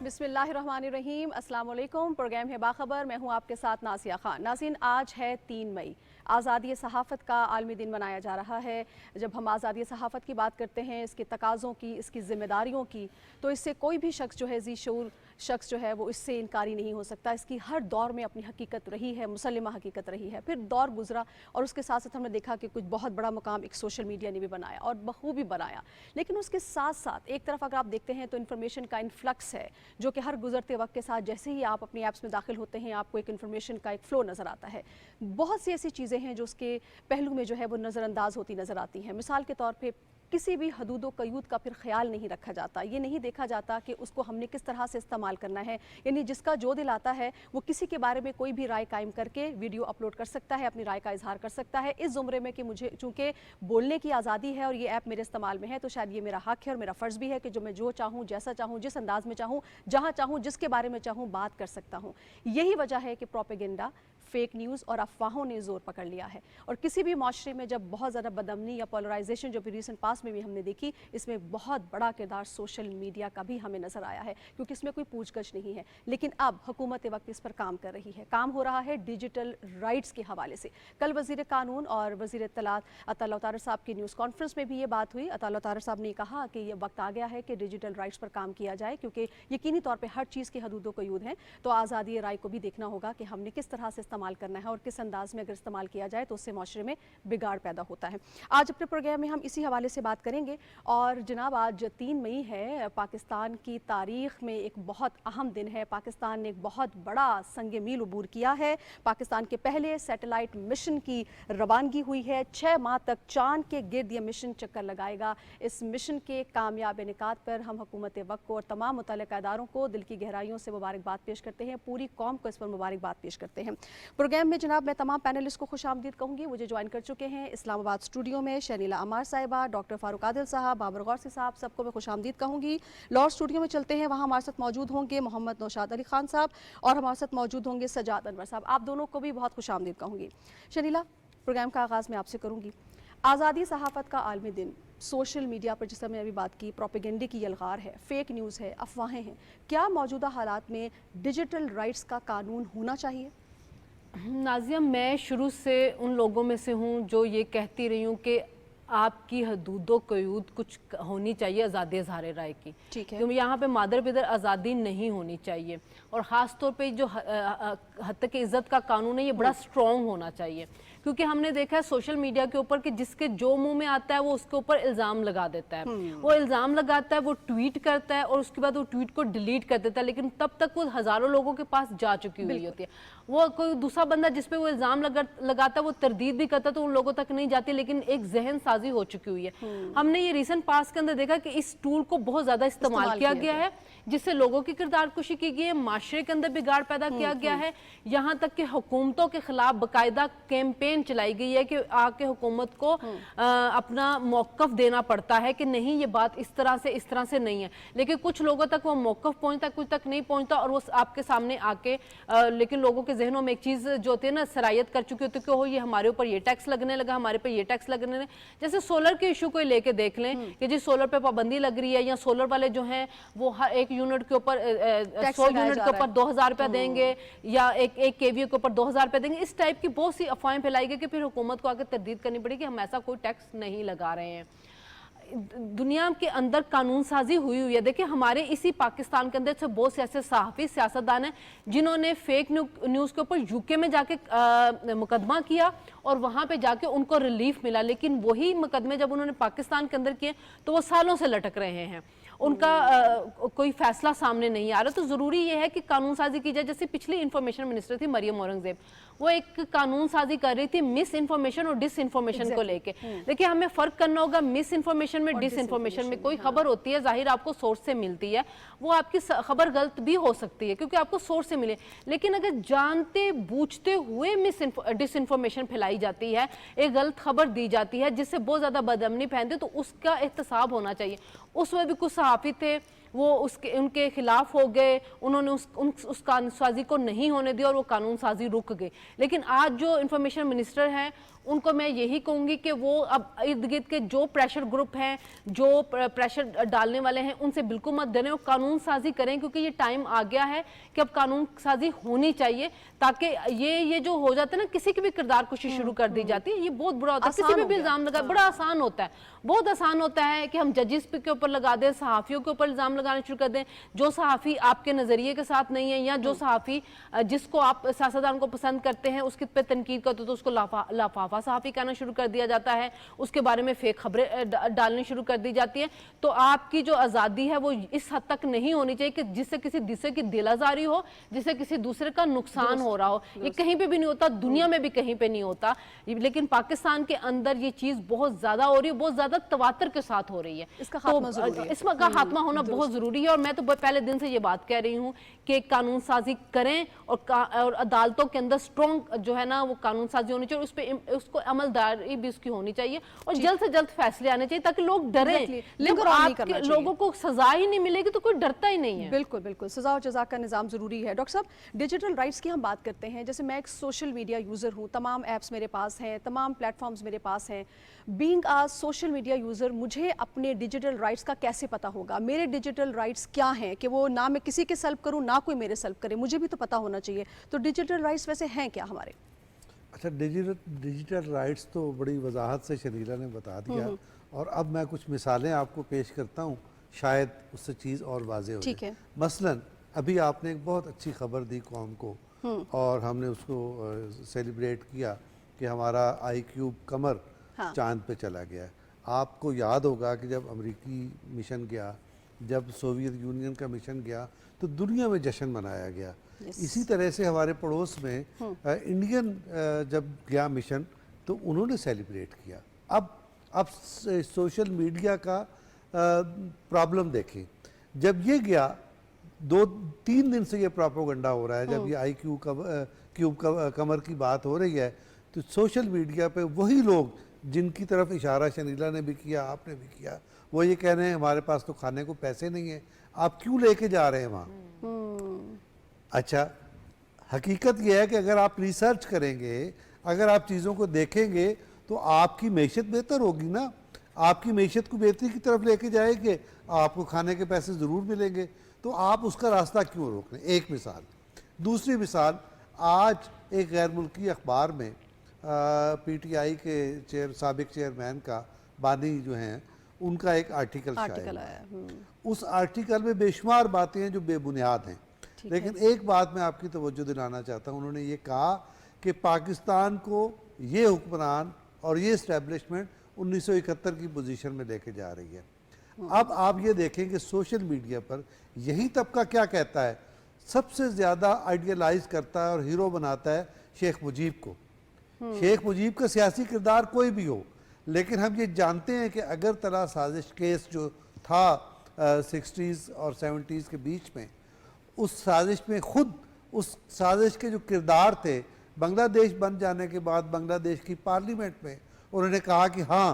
बिस्मिल्लाहिर्रहमानिर्रहीम, अस्सलाम वालेकुम। प्रोग्राम है बाखबर, मैं हूं आपके साथ नासिया खान। नाज़रीन, आज है 3 मई, आज़ादी सहाफ़त का आलमी दिन मनाया जा रहा है। जब हम आज़ादी सहाफ़त की बात करते हैं, इसके तकाज़ों की, इसकी ज़िम्मेदारियों की, तो इससे कोई भी शख्स जो है ज़ी शऊर शख्स जो है वो इससे इनकारी नहीं हो सकता। इसकी हर दौर में अपनी हकीकत रही है, मुसल्लिमा हकीकत रही है। फिर दौर गुजरा और उसके साथ साथ हमने देखा कि कुछ बहुत बड़ा मुकाम एक सोशल मीडिया ने भी बनाया और बखूबी बनाया। लेकिन उसके साथ साथ एक तरफ अगर आप देखते हैं तो इन्फॉर्मेशन का इन्फ्लक्स है, जो कि हर गुजरते वक्त के साथ जैसे ही आप अपनी ऐप्स में दाखिल होते हैं आपको एक इन्फॉर्मेशन का एक फ़्लो नज़र आता है। बहुत सी ऐसी चीज़ें हैं जो उसके पहलू में जो है वो नज़रअंदाज होती नज़र आती हैं। मिसाल के तौर पर किसी भी हदूद व क़यूद का फिर ख्याल नहीं रखा जाता। ये नहीं देखा जाता कि उसको हमने किस तरह से इस्तेमाल करना है। यानी जिसका जो दिल आता है वो किसी के बारे में कोई भी राय कायम करके वीडियो अपलोड कर सकता है, अपनी राय का इजहार कर सकता है, इस ज़ुमरे में कि मुझे चूँकि बोलने की आज़ादी है और ये ऐप मेरे इस्तेमाल में है तो शायद ये मेरा हक़ है और मेरा फ़र्ज़ भी है कि जो मैं जो चाहूँ, जैसा चाहूँ, जिस अंदाज़ में चाहूँ, जहाँ चाहूँ, जिसके बारे में चाहूँ बात कर सकता हूँ। यही वजह है कि प्रोपेगेंडा, फेक न्यूज़ और अफवाहों ने ज़ोर पकड़ लिया है। और किसी भी माशरे में जब बहुत ज़्यादा बदअमनी या पोलराइजेशन जो भी रिसेंट पास में भी हमने देखी, इसमें बहुत बड़ा किरदार सोशल मीडिया का भी हमें नज़र आया है, क्योंकि इसमें कोई पूछगछ नहीं है। लेकिन अब हुकूमत वक्त इस पर काम कर रही है। काम हो रहा है डिजिटल राइट्स के हवाले से। कल वज़ीर कानून और वज़ीर इत्तलात अता अल्लाह तारर साहब की न्यूज़ कॉन्फ्रेंस में भी ये बात हुई। अता अल्लाह तारर साहब ने कहा कि ये वक्त आ गया है कि डिजिटल राइट्स पर काम किया जाए, क्योंकि यकीनी तौर पर हर चीज़ की हदूद व क़यूद हैं। तो आज़ादी राय को भी देखना होगा कि हमने किस तरह से इस्तेमाल करना है और किस अंदाज में अगर इस्तेमाल किया जाए तो उससे माशरे में बिगाड़ पैदा होता है। आज अपने प्रोग्राम में हम इसी हवाले से बात करेंगे। और जनाब, आज 3 मई है, पाकिस्तान की तारीख़ में एक बहुत अहम दिन है। पाकिस्तान ने एक बहुत बड़ा संग मील उबूर किया है। पाकिस्तान के पहले सैटेलाइट मिशन की रवानगी हुई है। 6 माह तक चांद के गिर्द ये मिशन चक्कर लगाएगा। इस मिशन के कामयाब इनेकाद पर हम हुकूमत वक्त को और तमाम मुतल्लिक़ा इदारों को दिल की गहराइयों से मुबारकबाद पेश करते हैं। पूरी कौम को इस पर मुबारकबाद पेश करते हैं। प्रोग्राम में जनाब मैं तमाम पैनलिस्ट को खुशामदीद कहूँगी। मुझे ज्वाइन कर चुके हैं इस्लामाबाद स्टूडियो में शनीला अमार साहिबा, डॉक्टर फारूक आदिल साहब, बाबर गौसी साहब, सबको मैं खुशामदीद कहूँगी। लॉर्ड स्टूडियो में चलते हैं, वहाँ हमारे साथ मौजूद होंगे मोहम्मद नौशाद अली खान साहब और हमारे साथ मौजूद होंगे सजाद अनवर साहब। आप दोनों को भी बहुत खुशामदीद कहूँगी। शनीला, प्रोग्राम का आगाज़ मैं आपसे करूँगी। आज़ादी सहाफ़त का आलमी दिन, सोशल मीडिया पर जिस मैंने अभी बात की, प्रोपेगेंडे की यलगार है, फेक न्यूज़ है, अफवाहें हैं। क्या मौजूदा हालात में डिजिटल राइट्स का कानून होना चाहिए? नाज़िया, मैं शुरू से उन लोगों में से हूँ जो ये कहती रही हूँ कि आपकी हदूदो क़यूद कुछ होनी चाहिए आज़ादी इज़हार राय की। ठीक है। क्योंकि यहाँ पे मादर पिदर आज़ादी नहीं होनी चाहिए और ख़ास तौर पे जो हद तक इज़्ज़त का कानून है ये बड़ा स्ट्रॉन्ग होना चाहिए। क्योंकि हमने देखा है सोशल मीडिया के ऊपर कि जिसके जो मुंह में आता है वो उसके ऊपर इल्ज़ाम लगा देता है। वो इल्ज़ाम लगाता है, वो ट्वीट करता है और उसके बाद वो ट्वीट को डिलीट कर देता है, लेकिन तब तक वो हज़ारों लोगों के पास जा चुकी हुई होती है। वो कोई दूसरा बंदा जिस पे वो इल्ज़ाम लगाता है वो तरदीद भी करता है तो उन लोगों तक नहीं जाती, लेकिन एक जहन साजी हो चुकी हुई है। हमने ये रिसेंट पास के अंदर देखा कि इस टूल को बहुत ज़्यादा इस्तेमाल किया गया है, जिससे लोगों की किरदार कुशी की गई है, माशरे के अंदर बिगाड़ पैदा किया गया है। यहाँ तक कि हुकूमतों के खिलाफ बाकायदा कैंपेन चलाई गई है कि आके हुकूमत को अपना मौक़िफ़ देना पड़ता है कि नहीं, ये बात इस तरह से नहीं है। लेकिन कुछ लोगों तक वो मौक़िफ़ पहुँचता, कुछ तक नहीं पहुँचता और वो आपके सामने आके लेकिन लोगों के जहनों में एक चीज़ जो होती है ना, सरायत कर चुकी होती है कि हो ये हमारे ऊपर ये टैक्स लगने लगा, हमारे पे ये टैक्स लगने लगा। जैसे सोलर के इशू को लेके देख लें कि जी सोलर पे पाबंदी लग रही है या सोलर वाले जो हैं वो हर एक यूनिट के ऊपर 100 यूनिट के ऊपर 2000 रुपया देंगे या एक केवीए के ऊपर 2000 रुपया देंगे। इस टाइप की बहुत सी अफवाहें फैलाई गई कि फिर हुकूमत को आगे तरदीद करनी पड़ेगी, हम ऐसा कोई टैक्स नहीं लगा रहे हैं। दुनिया के अंदर कानून साजी हुई है। देखिए हमारे इसी पाकिस्तान के अंदर से बहुत से ऐसे सहाफ़ी सियासतदान हैं जिन्होंने फेक न्यूज़ के ऊपर यूके में जाके मुकदमा किया और वहाँ पे जाके उनको रिलीफ मिला, लेकिन वही मुकदमे जब उन्होंने पाकिस्तान के अंदर किए तो वो सालों से लटक रहे हैं, उनका कोई फैसला सामने नहीं आ रहा। तो ज़रूरी ये है कि कानून साजी की जाए। जैसे पिछली इंफॉर्मेशन मिनिस्टर थी मरियम औरंगजेब, वो एक कानून साजी कर रही थी मिस इन्फॉर्मेशन और डिस इन्फॉर्मेशन को लेके। देखिए हमें फ़र्क करना होगा मिस इन्फॉर्मेशन में, डिस इन्फॉर्मेशन में। कोई खबर होती है जाहिर आपको सोर्स से मिलती है, वो आपकी खबर गलत भी हो सकती है क्योंकि आपको सोर्स से मिले, लेकिन अगर जानते बूझते हुए डिस इन्फॉर्मेशन फैलाई जाती है, एक गलत खबर दी जाती है जिससे बहुत ज़्यादा बदअमनी फैलती है, तो उसका एहतसाब होना चाहिए। उसमें भी कुछ सहाफ़ी थे वो उनके खिलाफ हो गए, उन्होंने उस कानून साजी को नहीं होने दिया और वो कानून साजी रुक गई। लेकिन आज जो इंफॉर्मेशन मिनिस्टर हैं उनको मैं यही कहूंगी कि वो अब इर्द गिर्द के जो प्रेशर ग्रुप हैं, जो प्रेशर डालने वाले हैं, उनसे बिल्कुल मत डरें और कानून साजी करें, क्योंकि ये टाइम आ गया है कि अब कानून साजी होनी चाहिए, ताकि ये जो हो जाता है ना, किसी की भी किरदार कुशी शुरू कर दी जाती है, ये बहुत बुरा होता है। किसी पे भी इल्जाम लगा, बड़ा आसान होता है, बहुत आसान होता है कि हम जजेस के ऊपर लगा दें, सहाफियों के ऊपर इल्जाम लगाना शुरू कर दें। जो सहाफी आपके नजरिए के साथ नहीं है, या जो सहाफी जिसको आप सियासतदान को पसंद करते हैं उसके पे तनकीद करते तो उसको लाफाफा सहाफी कहना शुरू कर दिया जाता है, उसके बारे में फेक खबरें डालनी शुरू कर दी जाती है। तो आपकी जो आज़ादी है वो इस हद तक नहीं होनी चाहिए कि जिससे किसी दूसरे की दिल आज़ारी हो, जिससे किसी दूसरे का नुकसान हो रहा हो। ये कहीं पे भी नहीं होता, दुनिया में भी कहीं पे नहीं होता, लेकिन पाकिस्तान के अंदर ये चीज बहुत ज्यादा हो रही है, बहुत ज्यादा तवातर के साथ हो रही है। इसका खात्मा होना बहुत जरूरी है। और मैं तो पहले दिन से ये बात कह रही हूँ कि कानून साजी करें और अदालतों के अंदर स्ट्रॉन्ग जो है ना वो कानून साजी होनी चाहिए, उस पर उसको अमलदारी भी उसकी होनी चाहिए और जल्द से जल्द फैसले आने चाहिए ताकि लोग डरें। लोगों को सजा ही नहीं मिलेगी तो कोई डरता ही नहीं है। बिल्कुल बिल्कुल, सजा और जजा का निजाम जरूरी है। डॉक्टर साहब, डिजिटल राइट्स की हम बात करते हैं, जैसे मैं एक सोशल मीडिया यूजर हूँ, तमाम ऐप्स मेरे पास हैं, तमाम प्लेटफॉर्म्स मेरे पास हैं। Being a social media user, मुझे अपने डिजिटल राइट्स का कैसे पता होगा? मेरे डिजिटल राइट्स क्या हैं कि वो ना मैं किसी के सेल्फ करूँ ना कोई मेरे सेल्फ करे, मुझे भी तो पता होना चाहिए। तो डिजिटल राइट्स वैसे हैं क्या हमारे? अच्छा, डिजिटल राइट्स तो बड़ी वजाहत से शरीला ने बता दिया, और अब मैं कुछ मिसालें आपको पेश करता हूँ, शायद उससे चीज़ और वाज़ेह हो जाए। मसलन अभी आपने एक बहुत अच्छी खबर दी कौम को, और हमने उसको सेलिब्रेट किया कि हमारा IQ कमर चांद पे चला गया है। आपको याद होगा कि जब अमेरिकी मिशन गया, जब सोवियत यूनियन का मिशन गया, तो दुनिया में जश्न मनाया गया। इसी तरह से हमारे पड़ोस में इंडियन जब गया मिशन तो उन्होंने सेलिब्रेट किया। अब सोशल मीडिया का प्रॉब्लम देखें, जब ये गया 2-3 दिन से ये प्रोपेगेंडा हो रहा है, जब ये क्यूब कमर की बात हो रही है, तो सोशल मीडिया पे वही लोग जिनकी तरफ इशारा शनीला ने भी किया, आपने भी किया, वो ये कह रहे हैं हमारे पास तो खाने को पैसे नहीं है, आप क्यों लेके जा रहे हैं वहाँ? अच्छा, हकीकत यह है कि अगर आप रिसर्च करेंगे, अगर आप चीज़ों को देखेंगे, तो आपकी मैशत बेहतर होगी ना, आपकी मैशत को बेहतरी की तरफ लेके जाएंगे, आपको खाने के पैसे ज़रूर मिलेंगे, तो आप उसका रास्ता क्यों रोक रहे हैं? एक मिसाल। दूसरी मिसाल, आज एक गैर मुल्की अखबार में PTI के साबिक चेयरमैन का बानी जो हैं उनका एक आर्टिकल आया। उस आर्टिकल में बेशुमार बातें हैं जो बेबुनियाद हैं, लेकिन एक बात मैं आपकी तवज्जो दिलाना चाहता हूँ। उन्होंने ये कहा कि पाकिस्तान को ये हुक्मरान और ये इस्टेब्लिशमेंट 1971 की पोजीशन में लेके जा रही है। अब आप ये देखें कि सोशल मीडिया पर यही तबका क्या कहता है, सबसे ज़्यादा आइडियलाइज करता है और हीरो बनाता है शेख मुजीब को। शेख मुजीब का सियासी किरदार कोई भी हो, लेकिन हम ये जानते हैं कि अगरतला साजिश केस जो था 60s और 70s के बीच में, उस साजिश में खुद उस साजिश के जो किरदार थे, बांग्लादेश बन जाने के बाद बांग्लादेश की पार्लियामेंट में उन्होंने कहा कि हाँ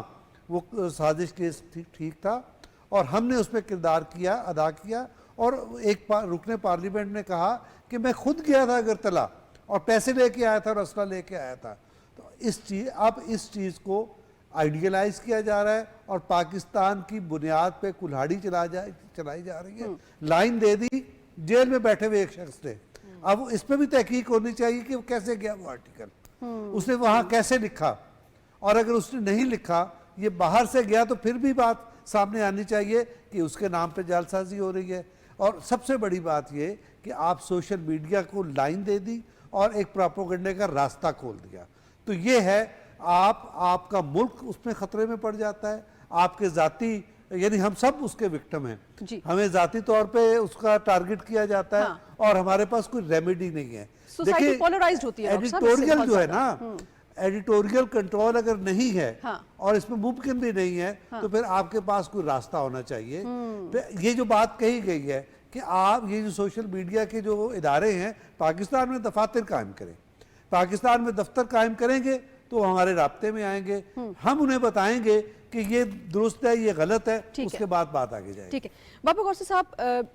वो साजिश केस ठीक था और हमने उस पर किरदार किया, अदा किया। और एक रुकने पार्लियामेंट ने कहा कि मैं खुद गया था अगरतला और पैसे लेके आया था और असला लेके आया था। तो अब इस चीज़ को आइडियलाइज किया जा रहा है और पाकिस्तान की बुनियाद पे कुल्हाड़ी चलाई जा रही है। लाइन दे दी जेल में बैठे हुए एक शख्स ने, अब इस पर भी तहकीक होनी चाहिए कि वो कैसे गया वो आर्टिकल, उसने वहाँ कैसे लिखा, और अगर उसने नहीं लिखा, ये बाहर से गया, तो फिर भी बात सामने आनी चाहिए कि उसके नाम पे जालसाजी हो रही है। और सबसे बड़ी बात ये कि आप सोशल मीडिया को लाइन दे दी और एक प्रोपेगेंडे का रास्ता खोल दिया, तो ये है आपका मुल्क उसमें खतरे में पड़ जाता है, आपके जाती, यानी हम सब उसके विक्टिम हैं, हमें जाती तौर पे उसका टारगेट किया जाता है। हाँ। और हमारे पास कोई रेमेडी नहीं है। देखिए पोलराइज्ड होती है, एडिटोरियल जो है ना, एडिटोरियल कंट्रोल अगर नहीं है, हाँ। और इसमें मुमकिन भी नहीं है, हाँ। तो फिर आपके पास कोई रास्ता होना चाहिए। ये जो बात कही गई है कि आप ये जो सोशल मीडिया के जो इदारे हैं पाकिस्तान में दफातर कायम करें, पाकिस्तान में दफ्तर कायम करेंगे तो हमारे राब्ते में आएंगे, हम उन्हें बताएंगे कि ये दुरुस्त है, ये गलत है, उसके बाद बात आगे जाएगी। ठीक है बाबू गौसे साहब,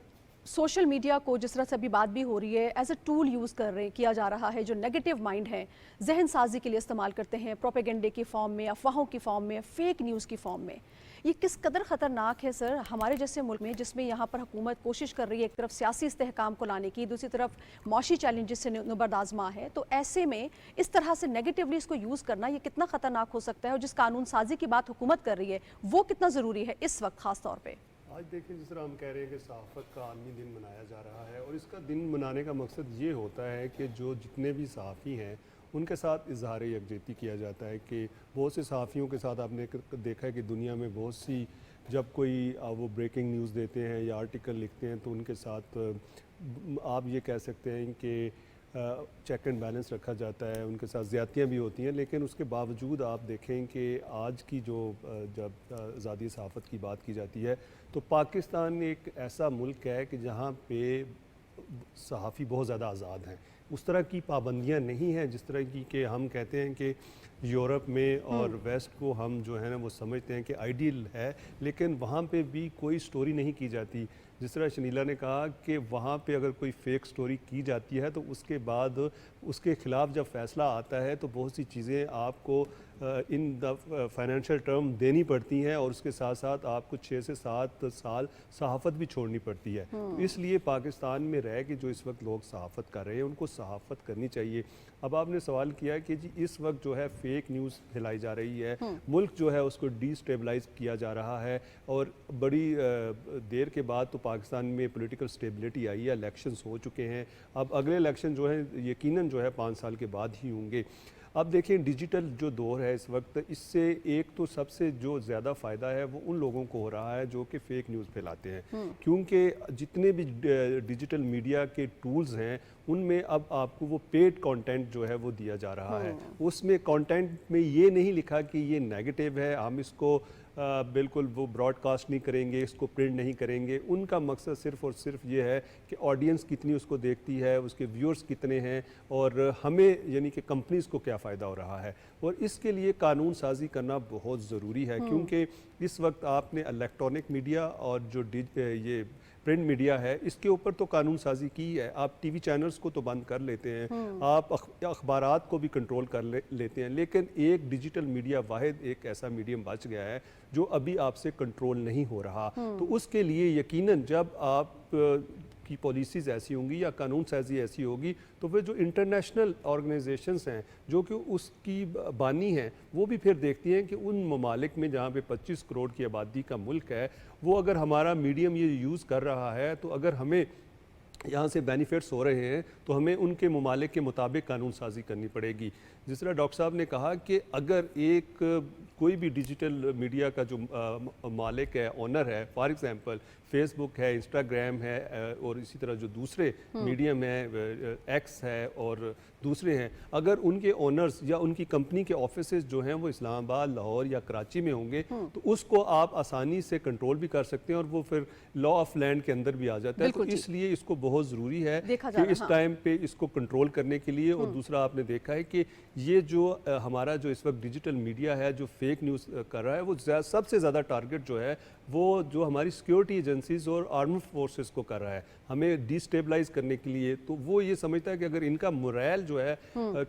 सोशल मीडिया को जिस तरह से अभी बात भी हो रही है एज अ टूल यूज़ किया जा रहा है, जो नेगेटिव माइंड है जहन साजी के लिए इस्तेमाल करते हैं, प्रोपेगेंडे की फॉर्म में, अफवाहों की फॉर्म में, फेक न्यूज़ की फॉर्म में, ये किस कदर ख़तरनाक है सर हमारे जैसे मुल्क में, जिसमें यहाँ पर हुकूमत कोशिश कर रही है एक तरफ सियासी इस्तेहकाम को लाने की, दूसरी तरफ मौशी चैलेंजेस से नबर्द आज़मा है, तो ऐसे में इस तरह से नेगेटिवली इसको यूज़ करना ये कितना ख़तरनाक हो सकता है, और जिस कानून साजी की बात हुकूमत कर रही है वो कितना ज़रूरी है इस वक्त ख़ास तौर पर? आज देखिए, जिस तरह हम कह रहे हैं कि सहाफ़त का आलमी दिन मनाया जा रहा है, और इसका दिन मनाने का मकसद ये होता है कि जो जितने भी सहाफ़ी हैं उनके साथ इजहार यकजहती किया जाता है। कि बहुत से सहाफ़ियों के साथ आपने देखा है कि दुनिया में बहुत सी, जब कोई वो ब्रेकिंग न्यूज़ देते हैं या आर्टिकल लिखते हैं तो उनके साथ आप ये कह सकते हैं कि चेक एंड बैलेंस रखा जाता है, उनके साथ ज़्यादतियाँ भी होती हैं। लेकिन उसके बावजूद आप देखें कि आज की जो जब आज़ादी सहाफ़त की बात की जाती है तो पाकिस्तान एक ऐसा मुल्क है कि जहाँ पे सहाफ़ी बहुत ज़्यादा आज़ाद हैं। उस तरह की पाबंदियाँ नहीं हैं जिस तरह की कि हम कहते हैं कि यूरोप में और वेस्ट को हम जो है ना वो समझते हैं कि आइडियल है, लेकिन वहाँ पे भी कोई स्टोरी नहीं की जाती। जिस तरह शनीला ने कहा कि वहाँ पे अगर कोई फेक स्टोरी की जाती है तो उसके बाद उसके ख़िलाफ़ जब फ़ैसला आता है तो बहुत सी चीज़ें आपको इन द फाइनेंशियल टर्म देनी पड़ती हैं, और उसके साथ साथ आपको 6 से 7 साल सहाफ़त भी छोड़नी पड़ती है। तो इसलिए पाकिस्तान में रह के जो इस वक्त लोग सहाफ़त कर रहे हैं उनको सहाफ़त करनी चाहिए। अब आपने सवाल किया कि जी इस वक्त जो है फ़ेक न्यूज़ फैलाई जा रही है, मुल्क जो है उसको डिस्टेबलाइज़ किया जा रहा है, और बड़ी देर के बाद तो पाकिस्तान में पॉलिटिकल स्टेबिलिटी आई है, इलेक्शंस हो चुके हैं। अब अगले इलेक्शन जो है यकीनन जो है 5 साल के बाद ही होंगे। अब देखें डिजिटल जो दौर है इस वक्त, इससे एक तो सबसे जो ज़्यादा फ़ायदा है वो उन लोगों को हो रहा है जो कि फ़ेक न्यूज़ फैलाते हैं, क्योंकि जितने भी डिजिटल मीडिया के टूल्स हैं उनमें अब आपको वो पेड कंटेंट जो है वो दिया जा रहा है। उसमें कंटेंट में ये नहीं लिखा कि ये नेगेटिव है, हम इसको बिल्कुल वो ब्रॉडकास्ट नहीं करेंगे, इसको प्रिंट नहीं करेंगे। उनका मकसद सिर्फ़ और सिर्फ ये है कि ऑडियंस कितनी उसको देखती है, उसके व्यूअर्स कितने हैं, और हमें यानी कि कंपनीज़ को क्या फ़ायदा हो रहा है। और इसके लिए कानून साजी करना बहुत ज़रूरी है, क्योंकि इस वक्त आपने इलेक्ट्रॉनिक मीडिया और जो ये प्रिंट मीडिया है इसके ऊपर तो कानून साजी की है। आप टीवी चैनल्स को तो बंद कर लेते हैं, आप अखबारात को भी कंट्रोल कर लेते हैं, लेकिन एक डिजिटल मीडिया वाहिद एक ऐसा मीडियम बच गया है जो अभी आपसे कंट्रोल नहीं हो रहा। तो उसके लिए यकीनन जब आप की पॉलिसीज़ ऐसी होंगी या कानून साजी ऐसी होगी तो फिर जो इंटरनेशनल ऑर्गेनाइजेशंस हैं जो कि उसकी बानी हैं वो भी फिर देखती हैं कि उन ममालिक में जहाँ पे 25 करोड़ की आबादी का मुल्क है, वो अगर हमारा मीडियम ये यूज़ कर रहा है तो अगर हमें यहाँ से बेनिफिट्स हो रहे हैं तो हमें उनके ममालिक के मुताबिक कानून साजी करनी पड़ेगी। जिस तरह डॉक्टर साहब ने कहा कि अगर एक कोई भी डिजिटल मीडिया का जो मालिक है, ओनर है, फॉर एग्जांपल फेसबुक है, इंस्टाग्राम है, और इसी तरह जो दूसरे मीडियम है, एक्स है और दूसरे हैं, अगर उनके ओनर्स या उनकी कंपनी के ऑफिसेज जो हैं वो इस्लामाबाद, लाहौर या कराची में होंगे तो उसको आप आसानी से कंट्रोल भी कर सकते हैं और वो फिर लॉ ऑफ लैंड के अंदर भी आ जाता है। तो इसलिए इसको बहुत ज़रूरी है कि इस टाइम पे इसको कंट्रोल करने के लिए। और दूसरा आपने देखा है कि ये जो हमारा जो इस वक्त डिजिटल मीडिया है जो फेक न्यूज़ कर रहा है वो सबसे ज़्यादा टारगेट जो है वो जो हमारी सिक्योरिटी एजेंसीज और आर्म्ड फोर्सेस को कर रहा है हमें डिस्टेबलाइज करने के लिए। तो वो ये समझता है कि अगर इनका मोरल जो है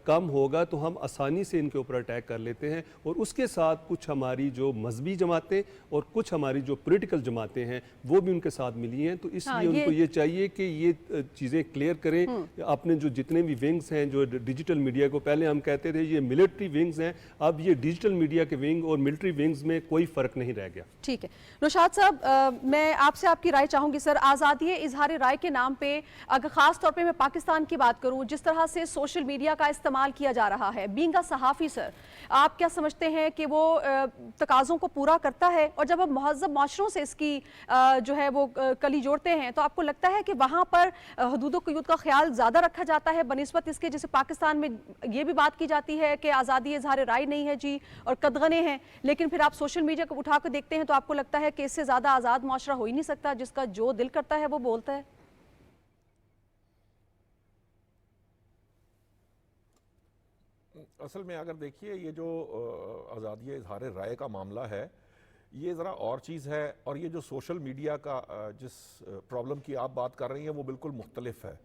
कम होगा तो हम आसानी से इनके ऊपर अटैक कर लेते हैं। और उसके साथ कुछ हमारी जो मजहबी जमातें और कुछ हमारी जो पॉलिटिकल जमातें हैं वो भी उनके साथ मिली हैं। तो इसलिए उनको ये चाहिए कि ये चीज़ें क्लियर करें। अपने जो जितने भी विंग्स हैं जो डिजिटल मीडिया को, पहले हम कहते थे ये मिलिट्री विंग्स हैं, अब ये डिजिटल मीडिया के विंग और मिलिट्री विंग्स में कोई फ़र्क नहीं रह गया। ठीक है नौशाद साहब, मैं आपसे आपकी राय चाहूंगी सर। आज़ादी इजहार राय के नाम पे अगर ख़ास तौर पे मैं पाकिस्तान की बात करूं, जिस तरह से सोशल मीडिया का इस्तेमाल किया जा रहा है, बीइंग अ सहाफ़ी सर, आप क्या समझते हैं कि वो तकाज़ों को पूरा करता है? और जब हम महज़्ज़ब माशरों से इसकी जो है वो कली जोड़ते हैं तो आपको लगता है कि वहाँ पर हदूद क़ुयूद का ख्याल ज़्यादा रखा जाता है बनिस्बत इसके, जैसे पाकिस्तान में ये भी बात की जाती है कि आज़ादी इजहार राय नहीं है जी और कदगने हैं, लेकिन फिर आप सोशल मीडिया को उठा कर देखते हैं तो आपको लगता है कि इससे ज़्यादा आज़ाद माशरा हो ही नहीं सकता, जिसका जो दिल करता है वो बोलता है। असल में अगर देखिए ये जो आज़ादी इजहार राय का मामला है ये ज़रा और चीज़ है, और ये जो सोशल मीडिया का जिस प्रॉब्लम की आप बात कर रही हैं वो बिल्कुल मुख्तलिफ है।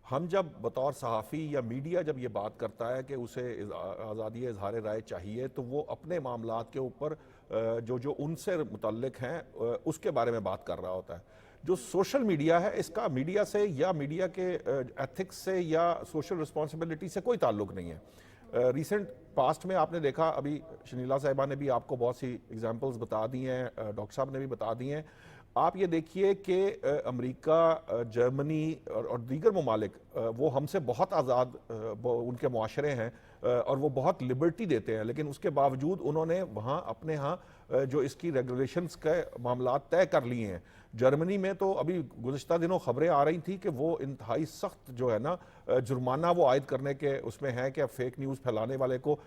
हम जब बतौर सहाफ़ी या मीडिया जब ये बात करता है कि उसे आज़ादी इज़हार राय चाहिए, तो वो अपने मामलात के ऊपर जो जो उनसे मुतल्लिक हैं उसके बारे में बात कर रहा होता है। जो सोशल मीडिया है, इसका मीडिया से या मीडिया के एथिक्स से या सोशल रिस्पॉन्सिबिलिटी से कोई ताल्लुक नहीं है। रिसेंट पास्ट में आपने देखा, अभी शनीला साहिबा ने भी आपको बहुत सी एग्जांपल्स बता दी हैं, डॉक्टर साहब ने भी बता दी हैं। आप ये देखिए कि अमेरिका, जर्मनी और दीगर ममालिक वो हमसे बहुत आज़ाद उनके मुआशरे हैं और वो बहुत लिबर्टी देते हैं, लेकिन उसके बावजूद उन्होंने वहाँ अपने यहाँ जो इसकी रेगुलेशंस के मामला तय कर लिए हैं। जर्मनी में तो अभी गुज़िश्ता दिनों खबरें आ रही थी कि वो इंतहाई सख्त जो है ना जुर्माना वो आयद करने के उसमें है कि फेक न्यूज़ फैलाने वाले को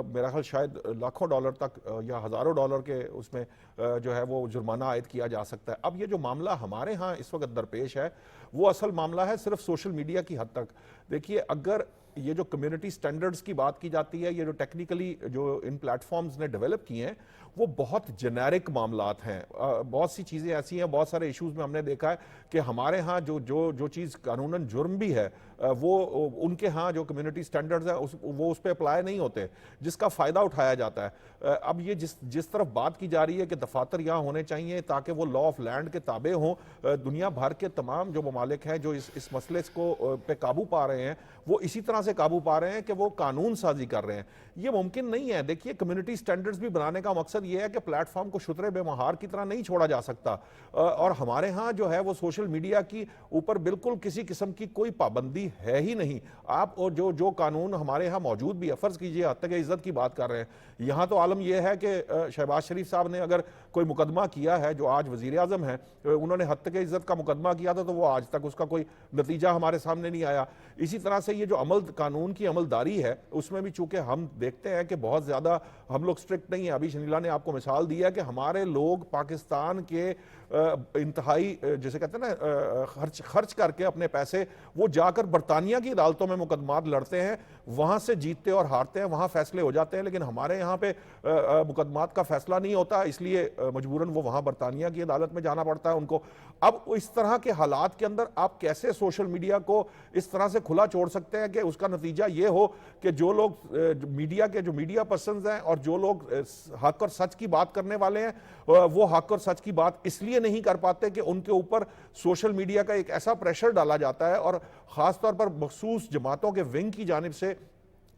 मेरा ख्याल शायद लाखों डॉलर तक या हज़ारों डॉलर के उसमें जो है वो जुर्माना आयद किया जा सकता है। अब ये जो मामला हमारे यहाँ इस वक्त दरपेश है वो असल मामला है सिर्फ सोशल मीडिया की हद तक। देखिए, अगर ये जो कम्युनिटी स्टैंडर्ड्स की बात की जाती है, ये जो टेक्निकली जो इन प्लेटफॉर्म्स ने डेवलप किए हैं वो बहुत जेनेरिक मामलात हैं। बहुत सी चीज़ें ऐसी हैं, बहुत सारे इश्यूज़ में हमने देखा है कि हमारे यहाँ जो चीज़ कानूनन जुर्म भी है वो उनके यहाँ जो कम्युनिटी स्टैंडर्ड्स हैं वो उस पर अप्लाई नहीं होते, जिसका फ़ायदा उठाया जाता है। अब ये जिस तरफ बात की जा रही है कि दफातर यहाँ होने चाहिए ताकि वो लॉ ऑफ लैंड के ताबे हों, दुनिया भर के तमाम जो ममालिक हैं जो इस मसले को पे काबू पा रहे हैं वो इसी तरह से काबू पा रहे हैं कि वो कानून साजी कर रहे हैं। ये मुमकिन नहीं है। देखिए, कम्युनिटी स्टैंडर्ड्स भी बनाने का मकसद ये है कि प्लेटफॉर्म को शुतरे बेमहार की तरह नहीं छोड़ा जा सकता, और हमारे यहाँ जो है वो सोशल मीडिया की ऊपर बिल्कुल किसी किस्म की कोई पाबंदी है ही नहीं। आप और जो कानून हमारे यहाँ मौजूद भी है, फर्ज कीजिए हत्या की इज्जत की बात कर रहे हैं, यहाँ तो आलम यह है कि शहबाज शरीफ साहब ने अगर कोई मुकदमा किया है, जो आज वजीर आजम है, उन्होंने हत्या की इज्जत का मुकदमा किया था तो वो आज तक उसका कोई नतीजा हमारे सामने नहीं आया। इसी तरह से ये जो कानून की अमलदारी है उसमें भी चूंकि हम देखते हैं कि बहुत ज़्यादा हम लोग स्ट्रिक्ट नहीं है। अभी शनीला ने आपको मिसाल दी है कि हमारे लोग पाकिस्तान के इंतहाई जैसे कहते हैं ना खर्च करके अपने पैसे वो जाकर बरतानिया की अदालतों में मुकदमात लड़ते हैं, वहाँ से जीतते और हारते हैं, वहाँ फैसले हो जाते हैं, लेकिन हमारे यहाँ पे मुकदमात का फैसला नहीं होता, इसलिए मजबूरन वो वहाँ बरतानिया की अदालत में जाना पड़ता है उनको। अब इस तरह के हालात के अंदर आप कैसे सोशल मीडिया को इस तरह से खुला छोड़ सकते हैं कि उसका नतीजा ये हो कि जो लोग मीडिया के जो मीडिया पर्सन्स हैं और जो लोग हक और सच की बात करने वाले हैं वो हक और सच की बात इसलिए नहीं कर पाते कि उनके ऊपर सोशल मीडिया का एक ऐसा प्रेशर डाला जाता है, और ख़ास तौर पर मखसूस जमातों के विंग की जानिब से,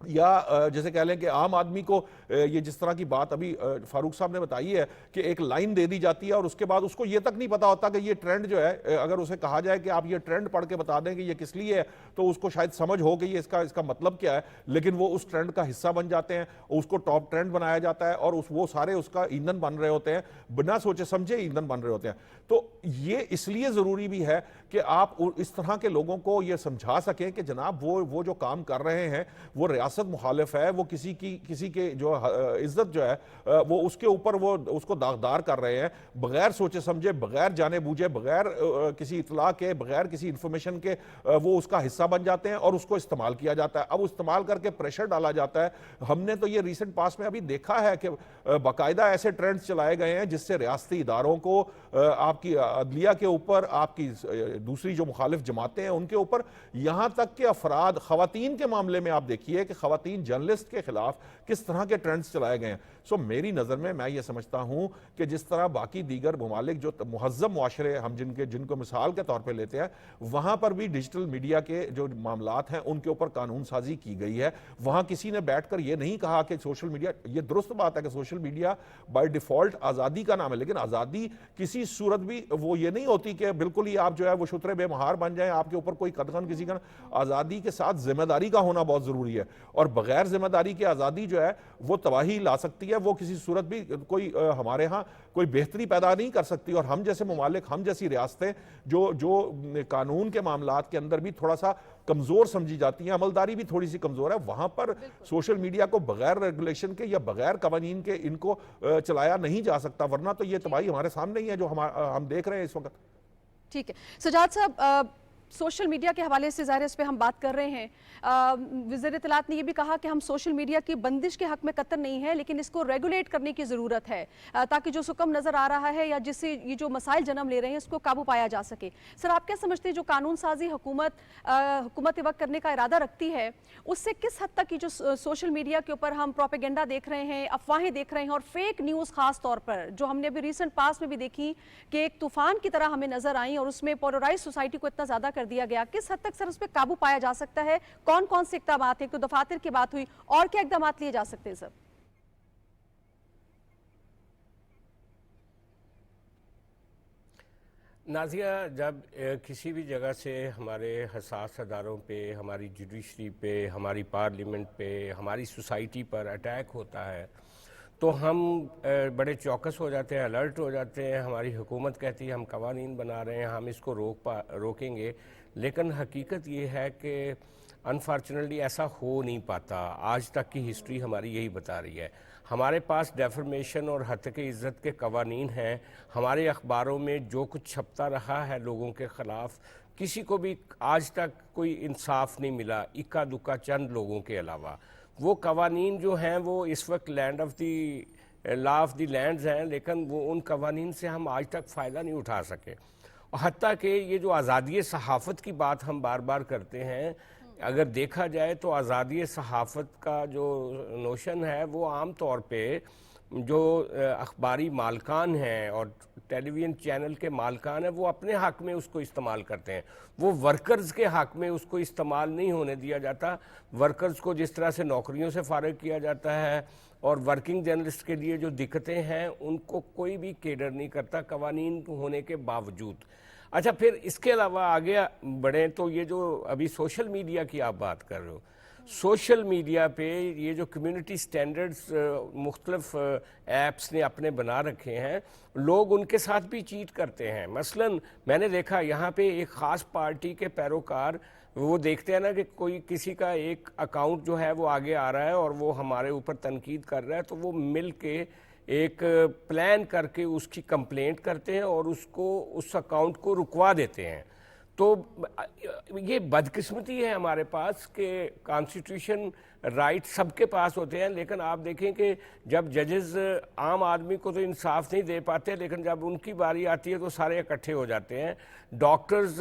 या जैसे कह लें कि आम आदमी को ये जिस तरह की बात अभी फारूक साहब ने बताई है कि एक लाइन दे दी जाती है और उसके बाद उसको ये तक नहीं पता होता कि ये ट्रेंड जो है, अगर उसे कहा जाए कि आप ये ट्रेंड पढ़ के बता दें कि ये किस लिए है, तो उसको शायद समझ हो कि ये इसका मतलब क्या है, लेकिन वो उस ट्रेंड का हिस्सा बन जाते हैं, उसको टॉप ट्रेंड बनाया जाता है और वो सारे उसका ईंधन बन रहे होते हैं, बिना सोचे समझे ईंधन बन रहे होते हैं। तो ये इसलिए ज़रूरी भी है कि आप इस तरह के लोगों को ये समझा सकें कि जनाब वो जो काम कर रहे हैं वो रियासत मुखालिफ है, वो किसी के जो इज्जत जो है वो उसके ऊपर वो उसको दागदार कर रहे हैं, बगैर सोचे समझे, बगैर जाने बूझे, बगैर किसी इतला के, बगैर किसी इंफॉर्मेशन के वो उसका हिस्सा बन जाते हैं और उसको इस्तेमाल किया जाता है। अब इस्तेमाल करके प्रेशर डाला जाता है। हमने तो ये रिसेंट पास में अभी देखा है कि बाकायदा ऐसे ट्रेंड्स चलाए गए हैं जिससे रियासती इदारों को, आपकी अदलिया के ऊपर, आपकी दूसरी जो मुखालिफ जमातें हैं उनके ऊपर, यहाँ तक के अफराद, खवातीन के मामले में आप देखिए कि खवातीन जर्नलिस्ट के खिलाफ किस तरह के ट्रेंड्स चलाए गए हैं। सो मेरी नज़र में मैं ये समझता हूँ कि जिस तरह बाकी दीगर ममालिक जो मुहज़्ज़म मुआशरे हम जिनको मिसाल के तौर पर लेते हैं, वहाँ पर भी डिजिटल मीडिया के जो मामलात हैं उनके ऊपर कानून साजी की गई है। वहाँ किसी ने बैठ कर ये नहीं कहा कि सोशल मीडिया, ये दुरुस्त बात है कि सोशल मीडिया बाय डिफ़ॉल्ट आज़ादी का नाम है, लेकिन आज़ादी किसी सूरत भी वो ये नहीं होती कि बिल्कुल ही आप जो है वो शुतरे बेमहार बन जाएं, आपके ऊपर कोई कदगन किसी का। आज़ादी के साथ जिम्मेदारी का होना बहुत ज़रूरी है, और बगैर जिम्मेदारी की आज़ादी जो है वो तबाही ला सकती है, वो किसी सूरत भी कोई हमारे यहाँ कोई बेहतरी पैदा नहीं कर सकती। और हम जैसे ममालिक, हम जैसी रियासतें जो कानून के मामलात के अंदर भी थोड़ा सा कमज़ोर समझी जाती हैं, अमलदारी भी थोड़ी सी कमज़ोर है, वहाँ पर सोशल मीडिया को बगैर रेगुलेशन के या बगैर कवानीन के इनको चलाया नहीं जा सकता, वरना तो ये तबाही हमारे सामने ही है जो हम देख रहे हैं इस वक्त। ठीक है सजाद साहब, सोशल मीडिया के हवाले से ज़ाहिर इस पे हम बात कर रहे हैं। वज़ीर इत्तलात ने ये भी कहा कि हम सोशल मीडिया की बंदिश के हक में कतई नहीं है, लेकिन इसको रेगुलेट करने की ज़रूरत है ताकि जो सुकम नज़र आ रहा है या जिससे ये जो मसाइल जन्म ले रहे हैं इसको काबू पाया जा सके। सर, आप क्या समझते हैं जो कानून साजी हुकूमत वक्त करने का इरादा रखती है, उससे किस हद तक की जो सोशल मीडिया के ऊपर हम प्रोपेगेंडा देख रहे हैं, अफवाहें देख रहे हैं और फेक न्यूज़ खास तौर पर जो हमने अभी रिसेंट पास में भी देखी कि एक तूफान की तरह हमें नजर आई और उसमें पोलराइज सोसाइटी को इतना ज्यादा कर दिया गया, किस हद तक सर उस पर काबू पाया जा सकता है? कौन कौन से इकदाम हैं? तो दफातर की बात हुई, और क्या इकदाम लिए जा सकते हैं सर? नाज़िया, जब किसी भी जगह से हमारे हसास अदारों पे, हमारी जुडिशरी पे, हमारी पार्लियामेंट पे, हमारी सोसाइटी पर अटैक होता है तो हम बड़े चौकस हो जाते हैं, अलर्ट हो जाते हैं। हमारी हुकूमत कहती है हम कवानीन बना रहे हैं, हम इसको रोकेंगे, लेकिन हकीकत ये है कि अनफॉर्चुनेटली ऐसा हो नहीं पाता। आज तक की हिस्ट्री हमारी यही बता रही है। हमारे पास डेफर्मेशन और हत्या इज़्ज़त के कवानीन हैं। हमारे अखबारों में जो कुछ छपता रहा है लोगों के ख़िलाफ़, किसी को भी आज तक कोई इंसाफ नहीं मिला, इक्का दुक्का चंद लोगों के अलावा। वो कवानीन जो हैं वो इस वक्त land of the law of the lands हैं, लेकिन वो उन कवानीन से हम आज तक फ़ायदा नहीं उठा सके। और हत्ता कि ये जो आज़ादी सहाफ़त की बात हम बार बार करते हैं, अगर देखा जाए तो आज़ादी सहाफ़त का जो नोशन है वो आम तौर पे जो अखबारी मालकान हैं और टेलीविज़न चैनल के मालकान हैं वो अपने हक़ में उसको इस्तेमाल करते हैं। वो वर्कर्स के हक़ में उसको इस्तेमाल नहीं होने दिया जाता। वर्कर्स को जिस तरह से नौकरियों से फ़ारिग किया जाता है और वर्किंग जर्नलिस्ट के लिए जो दिक्कतें हैं उनको कोई भी केडर नहीं करता कवानीन होने के बावजूद। अच्छा, फिर इसके अलावा आगे बढ़ें तो ये जो अभी सोशल मीडिया की आप बात कर रहे हो, सोशल मीडिया पे ये जो कम्युनिटी स्टैंडर्ड्स मुख्तलिफ ऐप्स ने अपने बना रखे हैं, लोग उनके साथ भी चीट करते हैं। मसलन मैंने देखा यहाँ पे एक ख़ास पार्टी के पैरोकार वो देखते हैं ना कि कोई किसी का एक अकाउंट जो है वो आगे आ रहा है और वो हमारे ऊपर तनकीद कर रहा है, तो वो मिल के एक प्लान करके उसकी कंप्लेंट करते हैं और उसको उस अकाउंट को रुकवा देते हैं। तो ये बदकिस्मती है हमारे पास कि कॉन्स्टिट्यूशन राइट सबके पास होते हैं, लेकिन आप देखें कि जब जजेस आम आदमी को तो इंसाफ नहीं दे पाते, लेकिन जब उनकी बारी आती है तो सारे इकट्ठे हो जाते हैं। डॉक्टर्स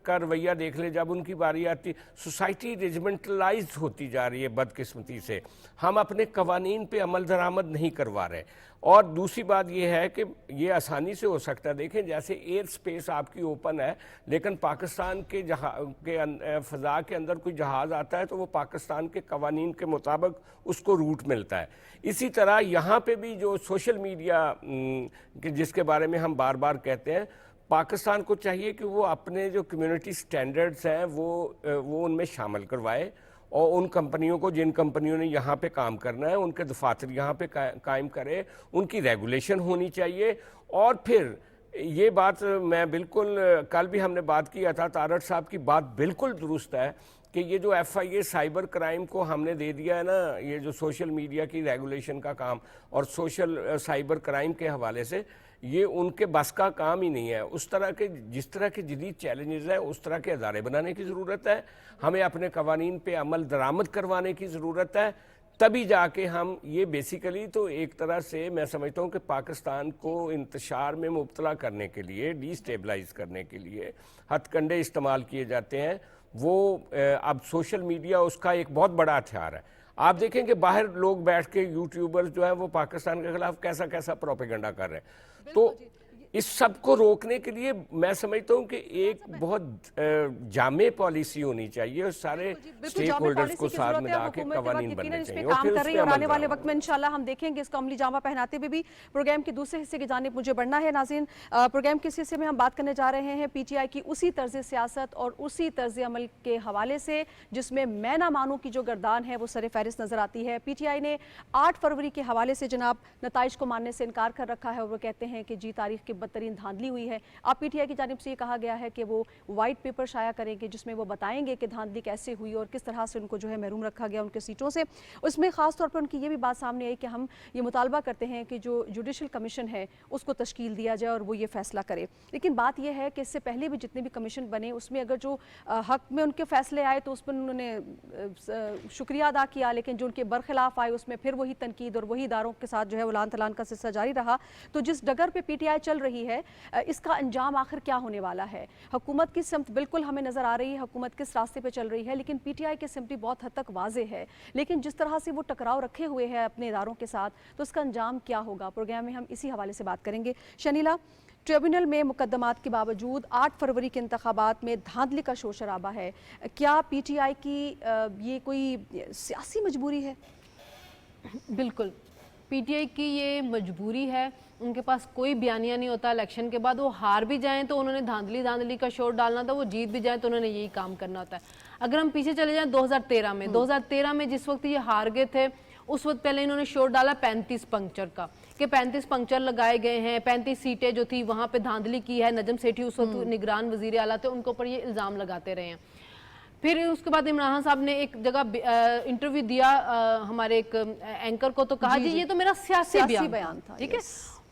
का रवैया देख ले, जब उनकी बारी आती, सोसाइटी रेजिमेंटलाइज होती जा रही है बदकिस्मती से। हम अपने कवानीन पे अमल दरामद नहीं करवा रहे। और दूसरी बात यह है कि ये आसानी से हो सकता है। देखें, जैसे एयर स्पेस आपकी ओपन है, लेकिन पाकिस्तान के फ़ज़ा के अंदर कोई जहाज़ आता है तो वो पाकिस्तान के कवानीन के मुताबिक उसको रूट मिलता है। इसी तरह यहाँ पे भी जो सोशल मीडिया जिसके बारे में हम बार बार कहते हैं, पाकिस्तान को चाहिए कि वो अपने जो कम्युनिटी स्टैंडर्ड्स हैं वो उनमें शामिल करवाए और उन कंपनियों को, जिन कंपनियों ने यहाँ पे काम करना है, उनके दफातर यहाँ पे कायम करे, उनकी रेगुलेशन होनी चाहिए। और फिर ये बात मैं बिल्कुल, कल भी हमने बात किया था, तारड़ साहब की बात बिल्कुल दुरुस्त है कि ये जो FIA साइबर क्राइम को हमने दे दिया है ना, ये जो सोशल मीडिया की रेगुलेशन का काम और सोशल साइबर क्राइम के हवाले से, ये उनके बस का काम ही नहीं है। उस तरह के जिस तरह के जदीद चैलेंजेस हैं उस तरह के अदारे बनाने की ज़रूरत है। हमें अपने कवानीन पे अमल दरामद करवाने की ज़रूरत है, तभी जाके हम ये बेसिकली तो एक तरह से मैं समझता हूँ कि पाकिस्तान को इंतशार में मुब्तला करने के लिए, डिस्टेबलाइज करने के लिए हथकंडे इस्तेमाल किए जाते हैं। वो अब सोशल मीडिया उसका एक बहुत बड़ा हथियार है। आप देखें कि बाहर लोग बैठ के यूट्यूबर्स जो हैं वो पाकिस्तान के खिलाफ कैसा कैसा प्रोपेगेंडा कर रहे हैं। तो इस सब को रोकने के लिए मैं समझता हूँ कि एक बहुत जामे पॉलिसी होनी चाहिए और सारे स्टेक होल्डर्स को साथ में लाके कवानीन बनने चाहिए और फिर उसमें आने वाले वक्त में इंशाल्लाह हम देखेंगे इसका अमली जामा पहनाते हुए भी। प्रोग्राम के दूसरे हिस्से की जानिब मुझे बढ़ना है। नाज़रीन, प्रोग्राम के हिस्से में हम बात करने जा रहे हैं PTI की उसी तर्ज सियासत और उसी तर्ज अमल के हवाले से जिसमें मैं ना मानूं की जो गर्दान है वो सर फहरिस्त नजर आती है। PTI ने 8 फरवरी के हवाले से जनाब नताइज को मानने से इनकार कर रखा है और वो कहते हैं कि जी तारीख के बदतरीन धांधली हुई है। अब पीटीआई की जानिब से ये कहा गया है कि वो वाइट पेपर शाया करेंगे जिसमें वो बताएंगे कि धांधली कैसे हुई और किस तरह से उनको जो है महरूम रखा गया उनके सीटों से। उसमें ख़ास तौर पर उनकी ये भी बात सामने आई कि हम ये मुतालबा करते हैं कि जो जुडिशल कमीशन है उसको तश्कील दिया जाए और वो ये फैसला करे। लेकिन बात यह है कि इससे पहले भी जितने भी कमीशन बने उसमें अगर जो हक में उनके फैसले आए तो उस पर उन्होंने शुक्रिया अदा किया, लेकिन जो उनके बरखिलाफ आए उसमें फिर वही तनकीद और वही इदारों के साथ जो है उलान तलान का सिलसिला जारी रहा। तो जिस डगर पे पीटीआई चल रही है इसका अंजाम आखिर क्या होने वाला है? हुकूमत की सिमत बिल्कुल हमें नज़र आ रही है, हुकूमत किस रास्ते पे चल रही है, लेकिन पीटीआई की सिमत भी बहुत हद तक वाजे है। लेकिन जिस तरह से वो टकराव रखे हुए हैं अपने इदारों के साथ, तो उसका अंजाम क्या होगा? प्रोग्राम में हम इसी हवाले से बात करेंगे। शनीला, ट्रिब्यूनल में मुकदमात के बावजूद 8 फरवरी के इंतखाबात में धांधली का शोर शराबा है। क्या पीटीआई की ये कोई सियासी मजबूरी है? बिल्कुल, पीटीआई की ये मजबूरी है। उनके पास कोई बयानिया नहीं होता। इलेक्शन के बाद वो हार भी जाएं तो उन्होंने धांधली का शोर डालना था, वो जीत भी जाएं तो उन्होंने यही काम करना होता है। अगर हम पीछे चले जाएं 2013 में जिस वक्त ये हार गए थे, उस वक्त पहले इन्होंने शोर डाला 35 पंक्चर का कि 35 पंक्चर लगाए गए हैं, 35 सीटें जो थी वहाँ पे धांधली की है। नजम सेठी उस वक्त निगरान वजीर आला थे, उनके ऊपर ये इल्ज़ाम लगाते रहे हैं। फिर उसके बाद इमरान खान साहब ने एक जगह इंटरव्यू दिया हमारे एक एंकर को, तो कहा जी ये तो मेरा सियासी बयान था, ठीक है।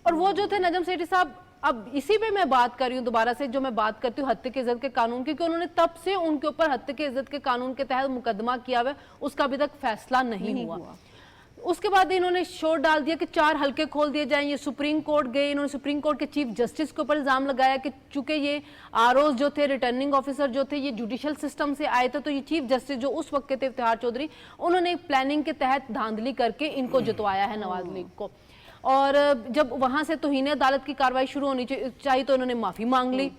और वो जो थे नजम सेठी साहब, अब इसी पे मैं बात कर रही हूँ दोबारा से, जो मैं बात करती हूँ हत्या की इज्जत के कानून की, क्योंकि उन्होंने तब से उनके ऊपर हत्या की इज्जत के कानून के तहत मुकदमा किया हुआ है, उसका अभी तक फैसला नहीं हुआ। उसके बाद इन्होंने शोर डाल दिया कि 4 हल्के खोल दिए जाएं। ये सुप्रीम कोर्ट गए, इन्होंने सुप्रीम कोर्ट के चीफ जस्टिस के ऊपर इल्जाम लगाया कि चूंकि ये आरओ जो थे, रिटर्निंग ऑफिसर जो थे, ये जुडिशल सिस्टम से आए थे, तो ये चीफ जस्टिस जो उस वक्त के थे इफ्तिखार चौधरी, उन्होंने प्लानिंग के तहत धांधली करके इनको जितवाया है नवाज लीग को। और जब वहां से तौहीन अदालत की कार्रवाई शुरू होनी चाहिए तो इन्होंने माफी मांग ली।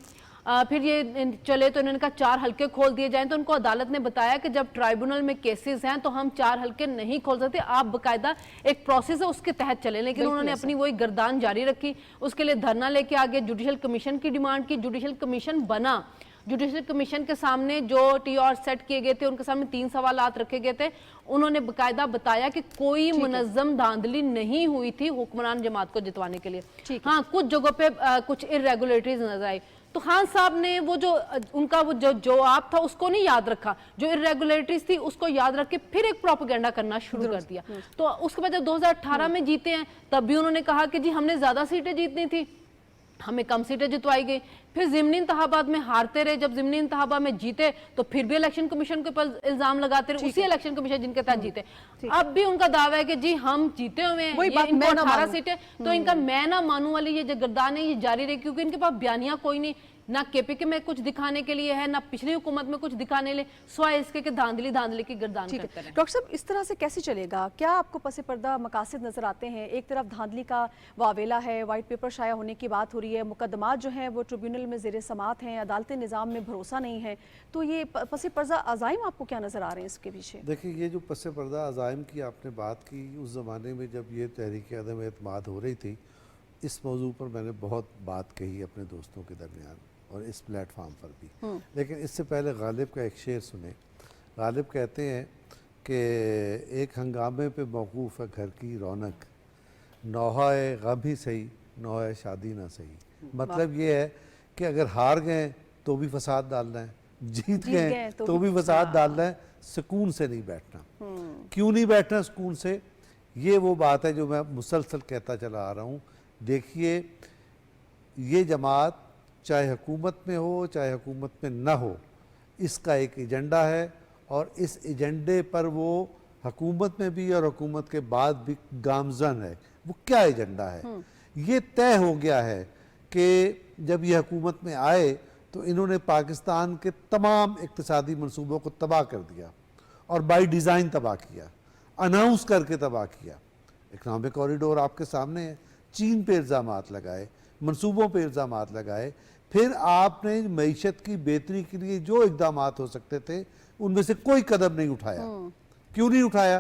फिर ये चले तो इन्होंने कहा 4 हल्के खोल दिए जाएं, तो उनको अदालत ने बताया कि जब ट्राइब्यूनल में केसेस हैं तो हम 4 हल्के नहीं खोल सकते, आप बकायदा एक प्रोसेस है उसके तहत चले। लेकिन उन्होंने अपनी वही गर्दान जारी रखी, उसके लिए धरना लेके आगे जुडिशल कमीशन की डिमांड की। जुडिशल कमीशन बना, जुडिशल कमीशन के सामने जो टीआर सेट किए गए थे, उनके सामने 3 सवालात रखे गए थे। उन्होंने बकायदा बताया कि कोई मुनज़्ज़म धांधली नहीं हुई थी हुक्मरान जमात को जितवाने के लिए। हाँ, कुछ जगहों पे कुछ इरेगुलरिटीज नजर आई, तो खान साहब ने वो जो उनका वो जो जवाब था उसको नहीं याद रखा, जो इरेगुलरिटीज थी उसको याद रख के फिर एक प्रोपेगेंडा करना शुरू कर दिया। तो उसके बाद जब 2018 में जीते हैं तब भी उन्होंने कहा कि जी हमने ज्यादा सीटें जीतनी थी, हमें कम सीटें जितवाई गई। फिर ज़िमनी इंतखाबात में हारते रहे, जब ज़िमनी इंतखाबात में जीते तो फिर भी इलेक्शन कमीशन के ऊपर इल्जाम लगाते रहे, उसी इलेक्शन कमीशन जिनके तहत जीते। अब भी उनका दावा है कि जी हम जीते हुए हैं, ये इनको 18 सीटें, तो इनका मैं ना मानूं वाली ये जो गर्दान है ये जारी रही, क्योंकि इनके पास बयानिया कोई नहीं, ना केपीके में कुछ दिखाने के लिए है, ना पिछली हुकूमत में कुछ दिखाने लिए, सिवाय इसके कि धांधली की गर्दान करते हैं। डॉक्टर साहब, इस तरह से कैसे चलेगा? क्या आपको पसे पर्दा मकासद नजर आते हैं? एक तरफ धांधली का वावेला है, वाइट पेपर शाया होने की बात हो रही है, मुकदमात जो हैं वो ट्रिब्यूनल में ज़ेर समात हैं, अदालती निज़ाम में भरोसा नहीं है, तो ये पसे पर्दा अज़ाइम आपको क्या नज़र आ रहे हैं इसके पीछे? देखिए, ये जो पसे पर्दा अज़ाइम की आपने बात की, उस ज़माने में जब ये तहरीक अदम एतमाद हो रही थी, इस मौजू पर मैंने बहुत बात कही अपने दोस्तों के दरमियान और इस प्लेटफार्म पर भी। लेकिन इससे पहले गालिब का एक शेर सुने। गालिब कहते हैं कि एक हंगामे पे मौकूफ़ है घर की रौनक, नौहाए गम ही सही, नौहाए शादी ना सही। मतलब ये है कि अगर हार गए तो भी फसाद डालना है, जीत गए तो भी फसाद डालना है, सुकून से नहीं बैठना। क्यों नहीं बैठना सुकून से? ये वो बात है जो मैं मुसलसल कहता चला आ रहा हूँ। देखिए, ये जमात चाहे हुकूमत में हो चाहे हुकूमत में ना हो, इसका एक एजेंडा है और इस एजेंडे पर वो हुकूमत में भी और हुकूमत के बाद भी गामजन है। वो क्या एजेंडा है? ये तय हो गया है कि जब ये हुकूमत में आए तो इन्होंने पाकिस्तान के तमाम इक्तिसादी मंसूबों को तबाह कर दिया और बाई डिज़ाइन तबाह किया, अनाउंस करके तबाह किया। इकनॉमिक कॉरिडोर आपके सामने है, चीन पे इल्ज़ामात लगाए, मंसूबों पे इल्ज़ामात लगाए। फिर आपने मईशत की बेहतरी के लिए जो इक़दामात हो सकते थे उनमें से कोई कदम नहीं उठाया। क्यों नहीं उठाया?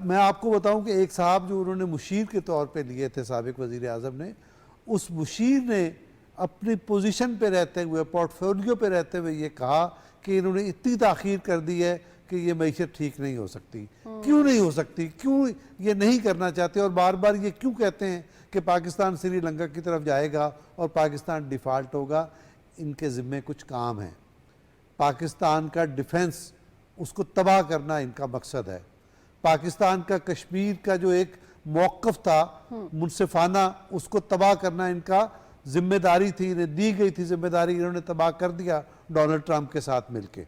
मैं आपको बताऊं कि एक साहब जो उन्होंने मुशीर के तौर पे लिए थे, साबिक वज़ीर आज़म ने, उस मुशीर ने अपनी पोजीशन पे रहते हुए, पोर्टफोलियो पे रहते हुए ये कहा कि इन्होंने इतनी ताख़ीर कर दी है कि ये मईशत ठीक नहीं हो सकती। क्यों नहीं हो सकती, क्यों ये नहीं करना चाहते और बार बार ये क्यों कहते हैं कि पाकिस्तान श्रीलंका की तरफ जाएगा और पाकिस्तान डिफ़ाल्ट होगा? इनके ज़िम्मे कुछ काम है। पाकिस्तान का डिफेंस, उसको तबाह करना इनका मकसद है। पाकिस्तान का कश्मीर का जो एक मौक़िफ़ था मुनसिफाना, उसको तबाह करना इनका जिम्मेदारी थी, इन्हें दी गई थी जिम्मेदारी, इन्होंने तबाह कर दिया डोनाल्ड ट्रंप के साथ मिलके।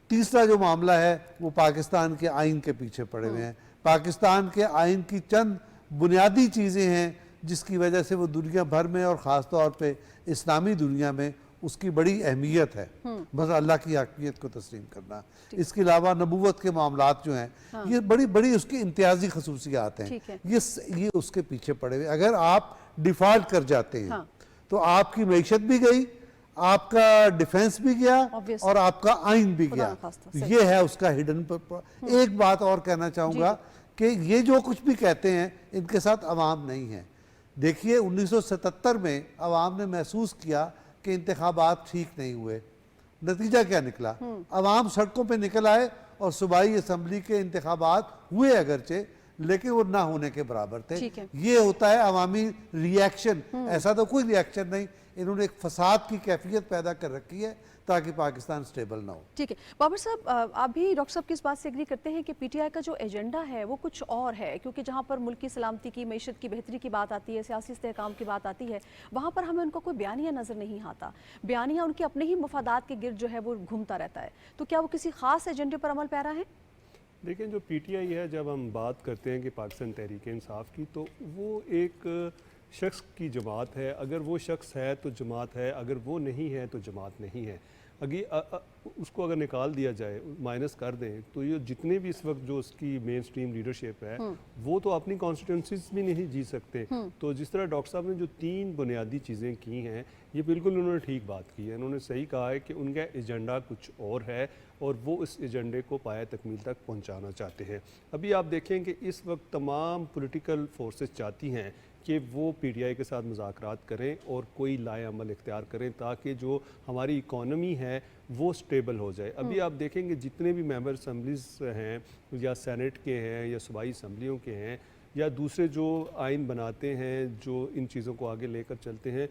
तीसरा जो मामला है वो पाकिस्तान के आइन के पीछे पड़े हुए हैं। पाकिस्तान के आइन की चंद बुनियादी चीज़ें हैं जिसकी वजह से वो दुनिया भर में और ख़ास तौर पे इस्लामी दुनिया में उसकी बड़ी अहमियत है। बस अल्लाह की हकीकत को तस्लीम करना। इसके अलावा नबूवत के मामलात जो हैं ये बड़ी बड़ी उसकी इम्तियाजी खसूसियात हैं, ये उसके पीछे पड़े हुए। अगर आप डिफ़ॉल्ट कर जाते हैं तो आपकी मईशत भी गई, आपका डिफेंस भी गया और आपका आइन भी गया। ये है उसका हिडन। एक बात और कहना चाहूँगा कि ये जो कुछ भी कहते हैं इनके साथ अवाम नहीं है। देखिए 1977 में अवाम ने महसूस किया कि इंतखाबात ठीक नहीं हुए। नतीजा क्या निकला? अवाम सड़कों पे निकल आए और सूबाई असम्बली के इंतखाबात हुए अगरचे, लेकिन वो ना होने के बराबर थे। ये होता है अवामी रिएक्शन। ऐसा तो कोई रिएक्शन नहीं, इन्होंने एक फसाद की कैफियत पैदा कर रखी है ताकि पाकिस्तान स्टेबल ना हो। ठीक है बाबर साहब, आप भी डॉक्टर साहब की इस बात से एग्री करते हैं कि पीटीआई का जो एजेंडा है वो कुछ और है, क्योंकि जहाँ पर मुल्क की सलामती की, मईशत की बेहतरी की बात आती है, सियासी इस्तेहकाम की बात आती है, वहाँ पर हमें उनका कोई बयानिया नज़र नहीं आता। बयानिया उनके अपने ही मफादात के गिर्द जो है वो घूमता रहता है। तो क्या वो किसी खास एजेंडे पर अमल पैरा है? देखिए जो पीटीआई है, जब हम बात करते हैं कि पाकिस्तान तहरीक इंसाफ की, तो वो एक शख्स की जमात है। अगर वो शख्स है तो जमात है, अगर वो नहीं है तो जमात नहीं है। उसको अगर निकाल दिया जाए, माइनस कर दें, तो ये जितने भी इस वक्त जो उसकी मेन स्ट्रीम लीडरशिप है वो तो अपनी कॉन्स्टिट्यूंसीज भी नहीं जी सकते। तो जिस तरह डॉक्टर साहब ने जो 3 बुनियादी चीज़ें की हैं, ये बिल्कुल उन्होंने ठीक बात की है। उन्होंने सही कहा है कि उनका एजेंडा कुछ और है और वो इस एजेंडे को पाया तकमील तक पहुंचाना चाहते हैं। अभी आप देखें कि इस वक्त तमाम पॉलिटिकल फोर्सेस चाहती हैं कि वो पीटीआई के साथ मुज़ाकरात करें और कोई लाए अमल इख्तियार करें ताकि जो हमारी इकॉनमी है वो स्टेबल हो जाए। अभी आप देखेंगे जितने भी मेंबर असम्बलीज हैं, या सेनेट के हैं, या सूबाई असम्बलियों के हैं, या दूसरे जो आइन बनाते हैं, जो इन चीज़ों को आगे लेकर चलते हैं,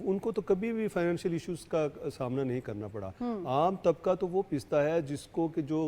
उनको तो कभी भी फाइनेंशियल इश्यूज़ का सामना नहीं करना पड़ा। आम तबका तो वो पिसता है जिसको कि जो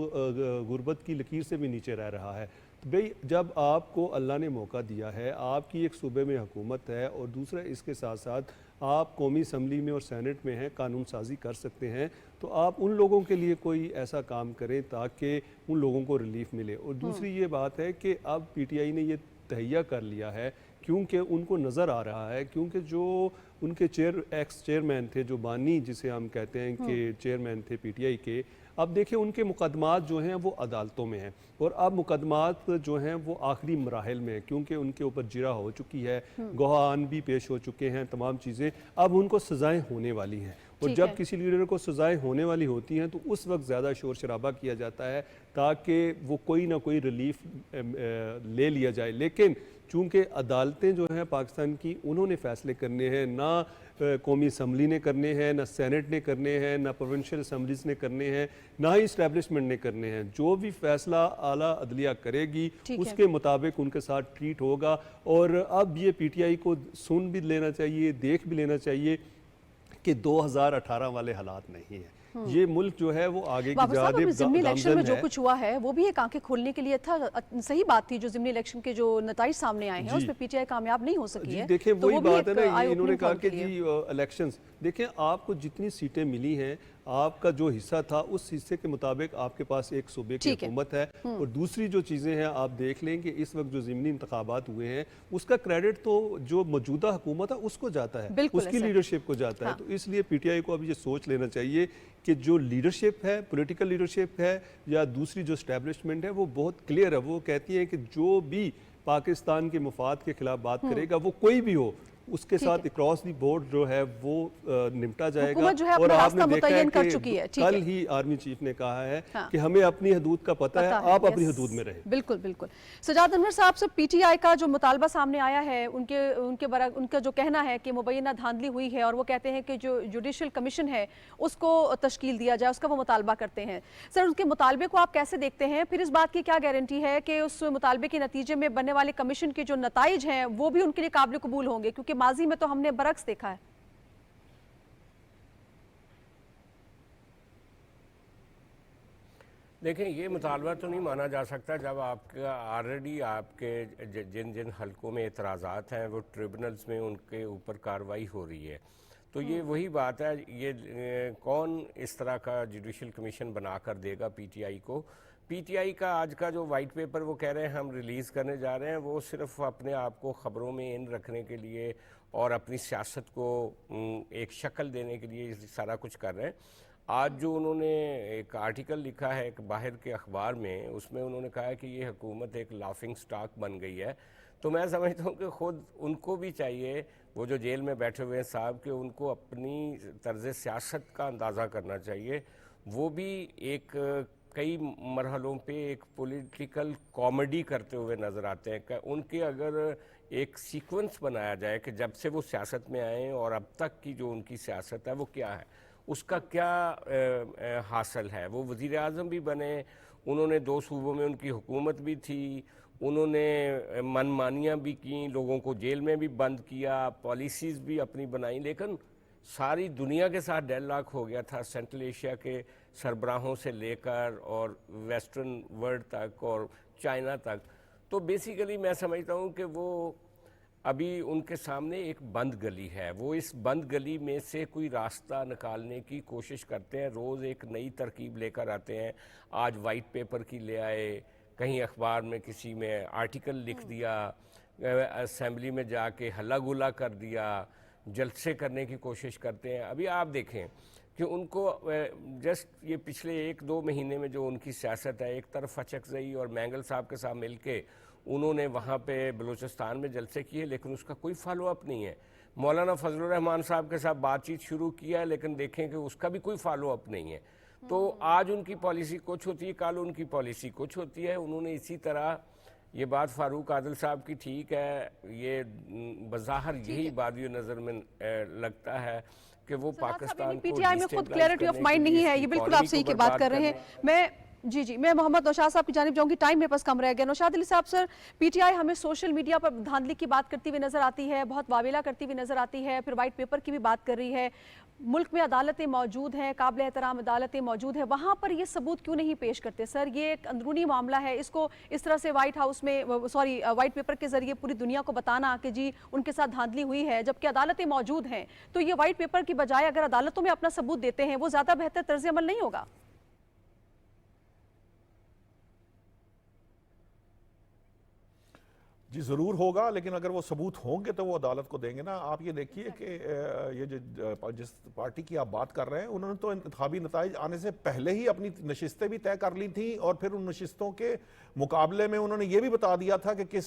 गुर्बत की लकीर से भी नीचे रह रहा है। तो भाई जब आपको अल्लाह ने मौका दिया है, आपकी एक सूबे में हुकूमत है और दूसरा इसके साथ साथ आप कौमी असम्बली में और सेनेट में हैं, कानून साजी कर सकते हैं, तो आप उन लोगों के लिए कोई ऐसा काम करें ताकि उन लोगों को रिलीफ मिले। और दूसरी ये बात है कि अब पीटीआई ने ये तहैया कर लिया है क्योंकि उनको नज़र आ रहा है, क्योंकि जो उनके एक्स चेयरमैन थे, जो बानी जिसे हम कहते हैं कि चेयरमैन थे पीटीआई के, अब देखिए उनके मुकदमात जो हैं वो अदालतों में हैं और अब मुकदमात जो हैं वो आखिरी मराहल में हैं, क्योंकि उनके ऊपर जिरा हो चुकी है, गवाहान भी पेश हो चुके हैं, तमाम चीज़ें, अब उनको सज़ाएं होने वाली हैं। और जब किसी लीडर को सज़ाएं होने वाली होती हैं तो उस वक्त ज़्यादा शोर शराबा किया जाता है ताकि वो कोई ना कोई रिलीफ ले लिया जाए। लेकिन चूँकि अदालतें जो हैं पाकिस्तान की, उन्होंने फ़ैसले करने हैं, ना कौमी असम्बली ने करने हैं, ना सेनेट ने करने हैं, ना प्रोविंशियल असम्बलीज ने करने हैं, ना ही इस्टेब्लिशमेंट ने करने हैं। जो भी फैसला आला अदलिया करेगी उसके मुताबिक उनके साथ ट्रीट होगा। और अब ये पीटीआई को सुन भी लेना चाहिए, देख भी लेना चाहिए कि 2018 वाले हालात नहीं हैं। ये मुल्क जो है वो आगे की जानिब ज़िमनी इलेक्शन में जो कुछ हुआ है वो भी एक आंखें खोलने के लिए था। सही बात थी, जो ज़िमनी इलेक्शन के जो नतीजे सामने आए हैं उसमें पीटीआई कामयाब नहीं हो सकी है। देखिए तो वही बात है ना, इन्होंने कहा कि जी इलेक्शंस, देखें आपको जितनी सीटें मिली हैं, आपका जो हिस्सा था उस हिस्से के मुताबिक आपके पास एक सूबे की हुकूमत है। और दूसरी जो चीज़ें हैं आप देख लें कि इस वक्त जो ज़िमनी इंतखाबात हुए हैं उसका क्रेडिट तो जो मौजूदा हुकूमत है उसको जाता है, उसकी लीडरशिप को जाता है। तो इसलिए पीटीआई को अब ये सोच लेना चाहिए कि जो लीडरशिप है, पॉलिटिकल लीडरशिप है या दूसरी जो एस्टैब्लिशमेंट है वो बहुत क्लियर है। वो कहती है कि जो भी पाकिस्तान के मुफाद के खिलाफ बात करेगा, वो कोई भी हो, उसके साथ अक्रॉस दी बोर्ड जो है वो निपटा जाएगा। हुकूमत जो है और अपना आपने रास्ता देखा है मुतय्यन कर कि चुकी है, ठीक कल है। ही आर्मी चीफ ने कहा है हाँ। कि हमें अपनी हदूद का पता है, आप अपनी यस। हदूद में रहें। बिल्कुल बिल्कुल। सजाद अनवर साहब से पीटीआई का जो मुतालबा सामने आया है, उनका जो कहना है कि मुबैना धांधली हुई है और वो कहते हैं कि जो जुडिशल कमीशन है उसको तश्कील दिया जाए, उसका वो मुतालबा करते हैं। सर, उनके मुतालबे को आप कैसे देखते हैं? फिर इस बात की क्या गारंटी है कि उस मुतालबे के नतीजे में बनने वाले कमीशन के जो नताइज हैं वो भी उनके लिए काबिल कबूल होंगे, क्योंकि माजी में तो हमने बरक्स देखा है। देखें, ये मुतालबा तो नहीं माना जा सकता जब आपका ऑलरेडी आपके जिन जिन हलकों में एतराज़ात हैं वो ट्रिब्यूनल्स में उनके ऊपर कार्रवाई हो रही है। तो ये वही बात है, ये कौन इस तरह का जुडिशल कमीशन बना कर देगा पीटीआई को? पीटीआई का आज का जो वाइट पेपर वो कह रहे हैं हम रिलीज़ करने जा रहे हैं, वो सिर्फ अपने आप को ख़बरों में इन रखने के लिए और अपनी सियासत को एक शक्ल देने के लिए सारा कुछ कर रहे हैं। आज जो उन्होंने एक आर्टिकल लिखा है एक बाहर के अखबार में, उसमें उन्होंने कहा है कि ये हुकूमत एक लाफिंग स्टॉक बन गई है। तो मैं समझता हूँ कि ख़ुद उनको भी चाहिए, वो जो जेल में बैठे हुए हैं साहब, कि उनको अपनी तर्ज सियासत का अंदाज़ा करना चाहिए। वो भी एक कई मरहलों पे एक पॉलिटिकल कॉमेडी करते हुए नज़र आते हैं। कि उनके अगर एक सीक्वेंस बनाया जाए कि जब से वो सियासत में आए और अब तक की जो उनकी सियासत है वो क्या है, उसका क्या हासिल है। वो वज़ीर आज़म भी बने, उन्होंने 2 सूबों में उनकी हुकूमत भी थी, उन्होंने मनमानियाँ भी की, लोगों को जेल में भी बंद किया, पॉलिसीज़ भी अपनी बनाई, लेकिन सारी दुनिया के साथ डेडलॉक हो गया था, सेंट्रल एशिया के सरबराहों से लेकर और वेस्टर्न वर्ल्ड तक और चाइना तक। तो बेसिकली मैं समझता हूँ कि वो अभी उनके सामने एक बंद गली है, वो इस बंद गली में से कोई रास्ता निकालने की कोशिश करते हैं। रोज़ एक नई तरकीब लेकर आते हैं। आज वाइट पेपर की ले आए, कहीं अखबार में किसी में आर्टिकल लिख दिया, असेंबली में जाके हल्ला गुल्ला कर दिया, जलसे करने की कोशिश करते हैं। अभी आप देखें कि उनको जस्ट ये पिछले 1-2 महीने में जो उनकी सियासत है, एक तरफ अचकज़ई और मैंगल साहब के साथ मिल के उन्होंने वहाँ पे बलूचिस्तान में जलसे किए, लेकिन उसका कोई फॉलो अप नहीं है। मौलाना फजलुर रहमान साहब के साथ बातचीत शुरू किया है, लेकिन देखें कि उसका भी कोई फॉलो अप नहीं है। तो आज उनकी पॉलिसी कुछ होती है, कल उनकी पॉलिसी कुछ होती है। उन्होंने इसी तरह ये बात फारूक आदिल साहब की ठीक है, ये बज़ाहिर यही बात ये नज़र में लगता है कि वो पाकिस्तान को पीटीआई में खुद क्लैरिटी ऑफ माइंड नहीं है, ये बिल्कुल आप सही की बात कर रहे हैं। मैं मोहम्मद नौशाद साहब की जानिब जाऊंगी, टाइम मेरे पास कम रह गया। नौशाद अली साहब, सर, पीटीआई हमें सोशल मीडिया पर धांधली की बात करती हुई नजर आती है, बहुत वावेला करती हुई नजर आती है, फिर वाइट पेपर की भी बात कर रही है। मुल्क में अदालतें मौजूद हैं, काबिल एहतराम अदालतें मौजूद हैं, वहाँ पर ये सबूत क्यों नहीं पेश करते? सर, ये एक अंदरूनी मामला है, इसको इस तरह से वाइट हाउस में वाइट पेपर के जरिए पूरी दुनिया को बताना कि जी उनके साथ धांधली हुई है, जबकि अदालतें मौजूद हैं, तो ये वाइट पेपर की बजाय अगर अदालतों में अपना सबूत देते हैं, वो ज़्यादा बेहतर तर्ज अमल नहीं होगा? जी ज़रूर होगा, लेकिन अगर वो सबूत होंगे तो वो अदालत को देंगे ना। आप ये देखिए कि ये जो जिस पार्टी की आप बात कर रहे हैं, उन्होंने तो इंतखाबी नताइज आने से पहले ही अपनी नशिस्तें भी तय कर ली थी, और फिर उन नशिस्तों के मुकाबले में उन्होंने ये भी बता दिया था कि किस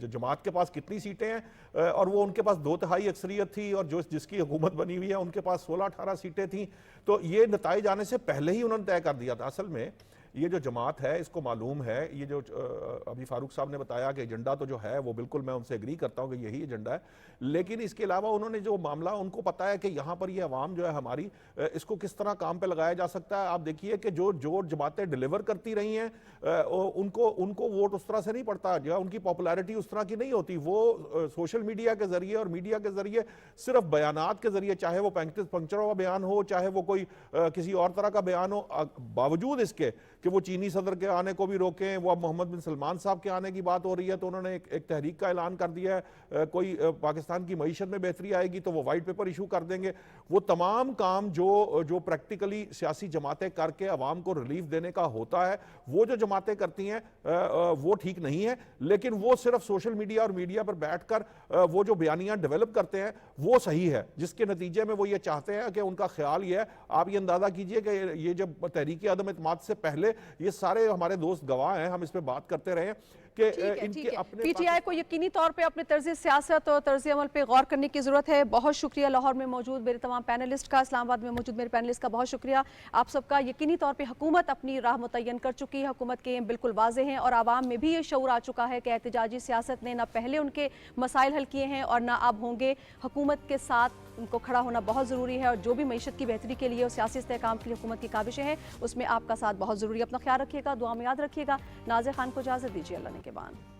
जमात के पास कितनी सीटें हैं, और वो उनके पास 2/3 अक्सरियत थी, और जो जिसकी हुकूमत बनी हुई है उनके पास 16-18 सीटें थी। तो ये नताइज आने से पहले ही उन्होंने तय कर दिया था। असल में ये जो जमात है, इसको मालूम है, ये जो अभी फारूक साहब ने बताया कि एजेंडा तो जो है वो बिल्कुल मैं उनसे एग्री करता हूँ कि यही एजेंडा है, लेकिन इसके अलावा उन्होंने जो मामला, उनको पता है कि यहाँ पर ये अवाम जो है हमारी, इसको किस तरह काम पे लगाया जा सकता है। आप देखिए कि जो जमातें डिलीवर करती रही हैं, उनको वोट उस तरह से नहीं पड़ता, या उनकी पॉपुलैरिटी उस तरह की नहीं होती। वो सोशल मीडिया के जरिए और मीडिया के जरिए सिर्फ बयानात के जरिए, चाहे वो पंक्चरों का बयान हो, चाहे वो कोई किसी और तरह का बयान हो, बावजूद इसके कि वो चीनी सदर के आने को भी रोकें, वो अब मोहम्मद बिन सलमान साहब के आने की बात हो रही है तो उन्होंने एक तहरीक का ऐलान कर दिया है, कोई पाकिस्तान की मईशत में बेहतरी आएगी तो वो वाइट पेपर इशू कर देंगे। वो तमाम काम जो प्रैक्टिकली सियासी जमातें करके अवाम को रिलीफ देने का होता है, वो जो जमातें करती हैं वो ठीक नहीं है। लेकिन वो सिर्फ सोशल मीडिया और मीडिया पर बैठकर वो जो बयानियां डेवलप करते हैं वो सही है, जिसके नतीजे में वो ये चाहते हैं कि उनका ख्याल ये है। आप ये अंदाजा कीजिए कि ये जब तहरीक अदम एतमाद से पहले, ये सारे हमारे दोस्त गवाह हैं, हम इस पर बात करते रहे, कि ठीक है, इनके ठीक है। अपने पीटीआई को यकीनी तौर पे अपने तर्ज सियासत और तर्ज अमल पे गौर करने की जरूरत है। बहुत शुक्रिया लाहौर में मौजूद मेरे तमाम पैनलिस्ट का, इस्लामाबाद में मौजूद मेरे पैनलिस्ट का बहुत शुक्रिया आप सबका। यकीनी तौर पे हुकूमत अपनी राह मुतय्यन कर चुकी है, हुकूमत के एम बिल्कुल वाज़ेह हैं और आवाम में भी ये शऊर आ चुका है कि एहतजाजी सियासत ने ना पहले उनके मसाइल हल किए हैं और ना अब होंगे। हुकूमत के साथ उनको खड़ा होना बहुत ज़रूरी है और जो भी मईशत की बेहतरी के लिए और सियासी इस्तेहकाम के लिए हुकूमत की काविशें हैं उसमें आपका साथ बहुत ज़रूरी है। अपना ख्याल रखिएगा, दुआ में याद रखिएगा। नाज़िर खान को इजाज़त दीजिए, अल्लाह ने के बाद।